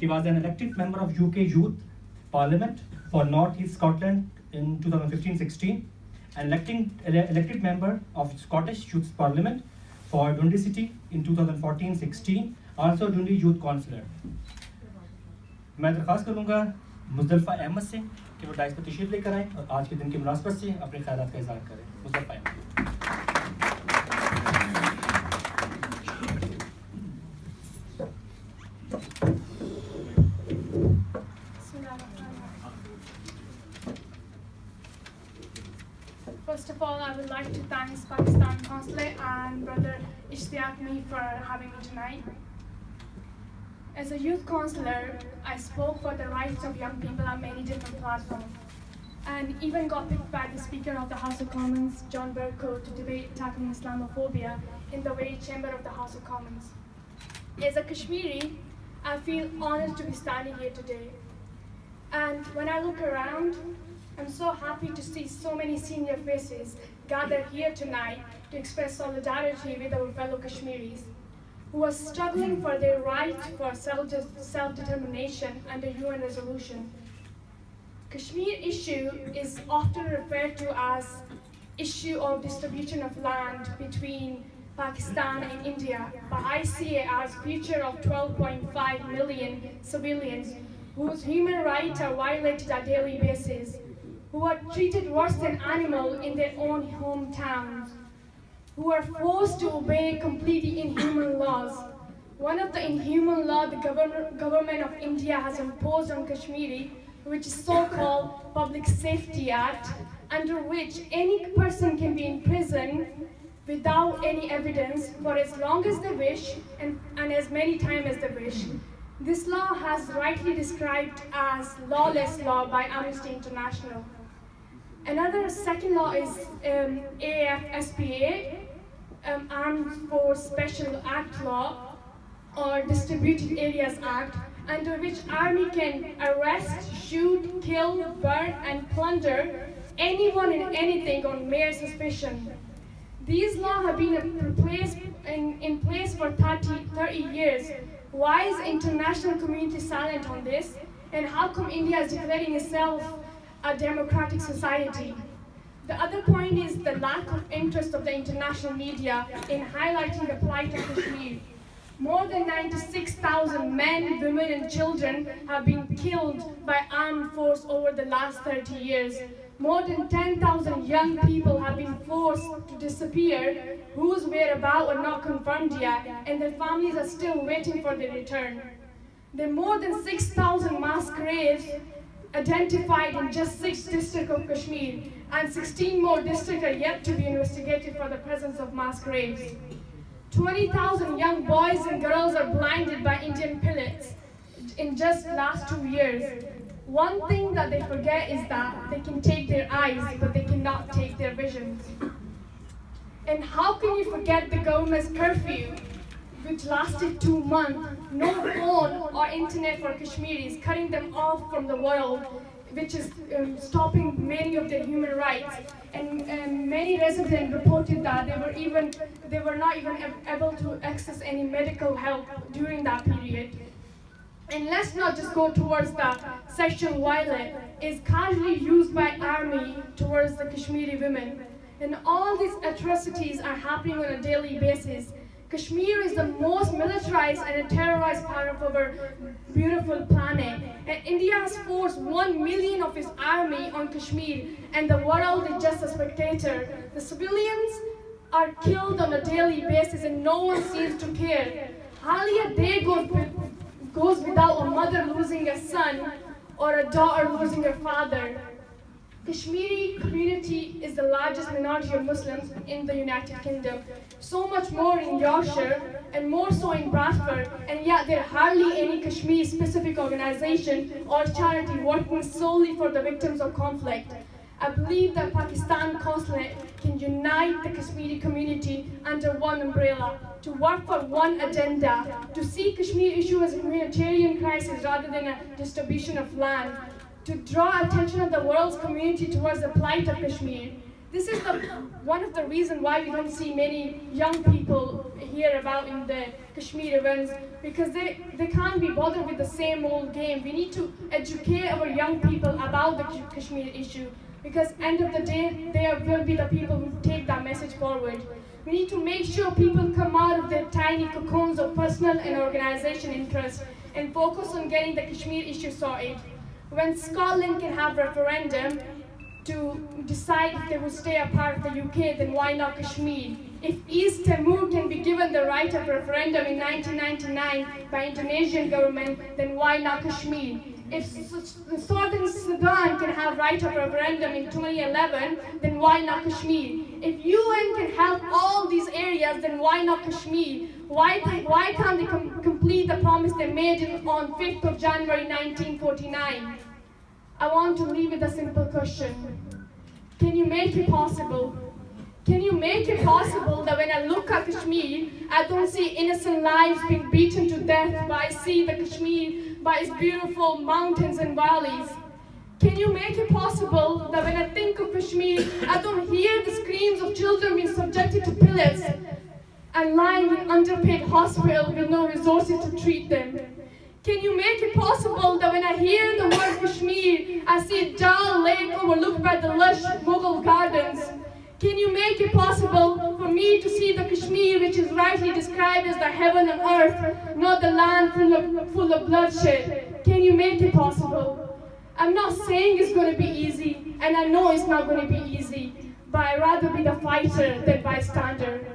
She was an elected member of UK Youth Parliament for North East Scotland in 2015-16, and elected member of Scottish Youth Parliament for Dundee City in 2014-16, also Dundee Youth Consulate. मैं दरख्वास्त करूँगा मुज़दलफ़ा अहमद से कि वो dice पर तशरीफ़ लेकर आएँ और आज के दिन की मुनासबत से अपने ख़यालात का इज़हार करें। मुज़दलफ़ा Ahmad. First of all, I would like to thank Pakistan Consulate and Brother Ishtiaq for having me tonight. As a youth councillor, I spoke for the rights of young people on many different platforms, and even got picked by the Speaker of the House of Commons, John Bercow, to debate tackling Islamophobia in the Wage Chamber of the House of Commons. As a Kashmiri, I feel honoured to be standing here today. And when I look around, I'm so happy to see so many senior faces gathered here tonight to express solidarity with our fellow Kashmiris who are struggling for their right for self-determination under UN resolution. Kashmir issue is often referred to as issue of distribution of land between Pakistan and India, but I see it as future of 12.5 million civilians whose human rights are violated on a daily basis, who are treated worse than animals in their own hometowns, who are forced to obey completely inhuman laws. One of the inhuman laws the government of India has imposed on Kashmiri, which is so-called Public Safety Act, under which any person can be in prison without any evidence for as long as they wish and as many times as they wish. This law has rightly described as lawless law by Amnesty International. Another second law is AFSPA, Armed Force Special Act Law, or Distributed Areas Act, under which Army can arrest, shoot, kill, burn, and plunder anyone and anything on mere suspicion. These laws have been in place for 30 years. Why is the international community silent on this? And how come India is declaring itself a democratic society? The other point is the lack of interest of the international media in highlighting the plight of Kashmir. More than 96,000 men, women, and children have been killed by armed force over the last 30 years. More than 10,000 young people have been forced to disappear, whose whereabouts are not confirmed yet, and their families are still waiting for their return. There are more than 6,000 mass graves identified in just 6 districts of Kashmir, and 16 more districts are yet to be investigated for the presence of mass graves. 20,000 young boys and girls are blinded by Indian pilots in just last 2 years. One thing that they forget is that they can take their eyes, but they cannot take their visions. And how can you forget the government's curfew, which lasted 2 months, no phone or internet for Kashmiris, cutting them off from the world, which is stopping many of their human rights. And many residents reported that they were not even able to access any medical help during that period. And let's not just go towards the sexual violence is casually used by army towards the Kashmiri women. And all these atrocities are happening on a daily basis. Kashmir is the most militarized and terrorized part of our beautiful planet. And India has forced 1 million of its army on Kashmir, and the world is just a spectator. The civilians are killed on a daily basis and no one seems to care. Hardly a day goes without a mother losing a son or a daughter losing her father. Kashmiri community is the largest minority of Muslims in the United Kingdom, so much more in Yorkshire and more so in Bradford, and yet there are hardly any Kashmir-specific organization or charity working solely for the victims of conflict. I believe that Pakistan Consulate can unite the Kashmiri community under one umbrella, to work for one agenda, to see Kashmir issue as a humanitarian crisis rather than a distribution of land, to draw attention of the world's community towards the plight of Kashmir, This is one of the reasons why we don't see many young people hear about in the Kashmir events, because they can't be bothered with the same old game. We need to educate our young people about the Kashmir issue, because end of the day, they will be the people who take that message forward. We need to make sure people come out of their tiny cocoons of personal and organization interests and focus on getting the Kashmir issue sorted. When Scotland can have referendum to decide if they will stay a part of the UK, then why not Kashmir? If East Timor can be given the right of referendum in 1999 by Indonesian government, then why not Kashmir? If Southern Sudan can have right of referendum in 2011, then why not Kashmir? If UN can help all these areas, then why not Kashmir? Why can't they complete the promise they made on 5th of January 1949? I want to leave with a simple question. Can you make it possible? Can you make it possible that when I look at Kashmir, I don't see innocent lives being beaten to death, but I see the Kashmir by its beautiful mountains and valleys? Can you make it possible that when I think of Kashmir, I don't hear the screams of children being subjected to pillets and lying in underpaid hospitals with no resources to treat them? Can you make it possible that when I hear the word Kashmir, I see Dal Lake overlooked by the lush Mughal gardens? Can you make it possible for me to see the Kashmir, which is rightly described as the heaven on earth, not the land full of bloodshed? Can you make it possible? I'm not saying it's going to be easy, and I know it's not going to be easy, but I'd rather be the fighter than bystander.